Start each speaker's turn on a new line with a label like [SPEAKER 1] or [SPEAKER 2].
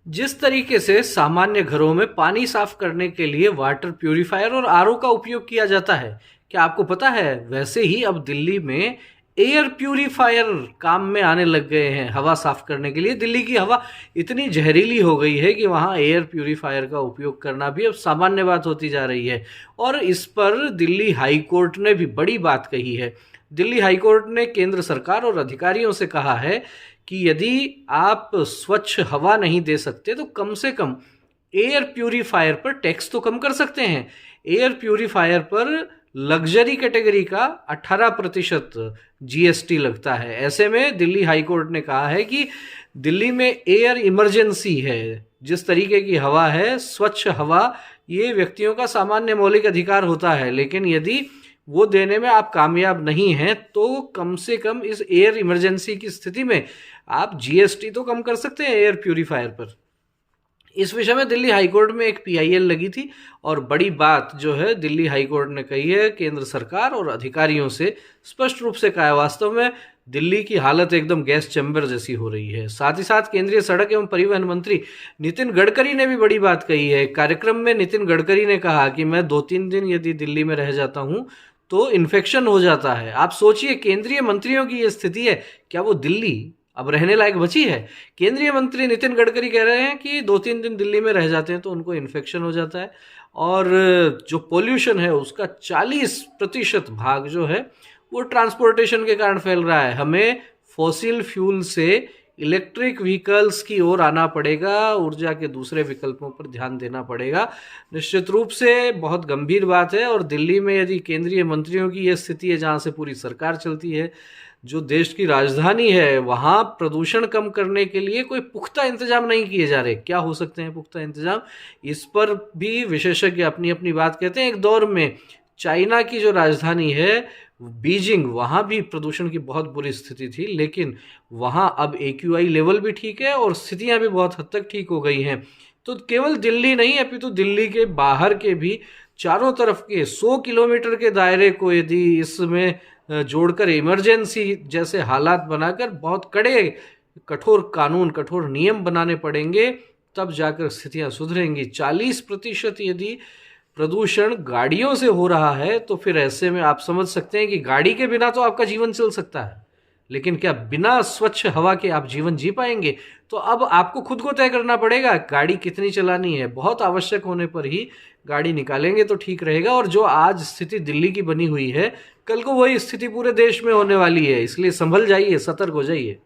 [SPEAKER 1] जिस तरीके से सामान्य घरों में पानी साफ करने के लिए वाटर प्यूरिफायर और आरओ का उपयोग किया जाता है, क्या आपको पता है वैसे ही अब दिल्ली में एयर प्यूरिफायर काम में आने लग गए हैं हवा साफ करने के लिए। दिल्ली की हवा इतनी जहरीली हो गई है कि वहाँ एयर प्यूरिफायर का उपयोग करना भी अब सामान्य बात होती जा रही है। और इस पर दिल्ली हाई कोर्ट ने भी बड़ी बात कही है। दिल्ली हाई कोर्ट ने केंद्र सरकार और अधिकारियों से कहा है कि यदि आप स्वच्छ हवा नहीं दे सकते तो कम से कम एयर प्यूरिफायर पर टैक्स तो कम कर सकते हैं। एयर प्यूरिफायर पर लग्जरी कैटेगरी का 18% जीएसटी लगता है। ऐसे में दिल्ली हाई कोर्ट ने कहा है कि दिल्ली में एयर इमरजेंसी है। जिस तरीके की हवा है, स्वच्छ हवा, ये व्यक्तियों का सामान्य मौलिक अधिकार होता है, लेकिन यदि वो देने में आप कामयाब नहीं हैं तो कम से कम इस एयर इमरजेंसी की स्थिति में आप जीएसटी तो कम कर सकते हैं एयर प्यूरिफायर पर। इस विषय में दिल्ली हाईकोर्ट में एक पीआईएल लगी थी और बड़ी बात जो है दिल्ली हाईकोर्ट ने कही है, केंद्र सरकार और अधिकारियों से स्पष्ट रूप से कहा है। वास्तव में दिल्ली की हालत एकदम गैस चैम्बर जैसी हो रही है। साथ ही साथ केंद्रीय सड़क एवं परिवहन मंत्री नितिन गडकरी ने भी बड़ी बात कही है। कार्यक्रम में नितिन गडकरी ने कहा कि मैं 2-3 दिन यदि दिल्ली में रह जाता हूँ तो इन्फेक्शन हो जाता है। आप सोचिए, केंद्रीय मंत्रियों की ये स्थिति है, क्या वो दिल्ली अब रहने लायक बची है? केंद्रीय मंत्री नितिन गडकरी कह रहे हैं कि 2-3 दिन दिल्ली में रह जाते हैं तो उनको इन्फेक्शन हो जाता है। और जो पोल्यूशन है उसका 40% भाग जो है वो ट्रांसपोर्टेशन के कारण फैल रहा है। हमें फॉसिल फ्यूल से इलेक्ट्रिक व्हीकल्स की ओर आना पड़ेगा, ऊर्जा के दूसरे विकल्पों पर ध्यान देना पड़ेगा। निश्चित रूप से बहुत गंभीर बात है। और दिल्ली में यदि केंद्रीय मंत्रियों की यह स्थिति है, जहाँ से पूरी सरकार चलती है, जो देश की राजधानी है, वहाँ प्रदूषण कम करने के लिए कोई पुख्ता इंतजाम नहीं किए जा रहे। क्या हो सकते हैं पुख्ता इंतजाम? इस पर भी विशेषज्ञ अपनी अपनी बात कहते हैं। एक दौर में चाइना की जो राजधानी है बीजिंग, वहाँ भी प्रदूषण की बहुत बुरी स्थिति थी, लेकिन वहाँ अब एक्यूआई लेवल भी ठीक है और स्थितियाँ भी बहुत हद तक ठीक हो गई हैं। तो केवल दिल्ली नहीं, अपितु दिल्ली के बाहर के भी चारों तरफ के 100 किलोमीटर के दायरे को यदि इसमें जोड़कर इमरजेंसी जैसे हालात बनाकर बहुत कड़े कठोर कानून, कठोर नियम बनाने पड़ेंगे, तब जाकर स्थितियां सुधरेंगी। 40% यदि प्रदूषण गाड़ियों से हो रहा है तो फिर ऐसे में आप समझ सकते हैं कि गाड़ी के बिना तो आपका जीवन चल सकता है, लेकिन क्या बिना स्वच्छ हवा के आप जीवन जी पाएंगे? तो अब आपको खुद को तय करना पड़ेगा गाड़ी कितनी चलानी है। बहुत आवश्यक होने पर ही गाड़ी निकालेंगे तो ठीक रहेगा। और जो आज स्थिति दिल्ली की बनी हुई है, कल को वही स्थिति पूरे देश में होने वाली है। इसलिए संभल जाइए, सतर्क हो जाइए।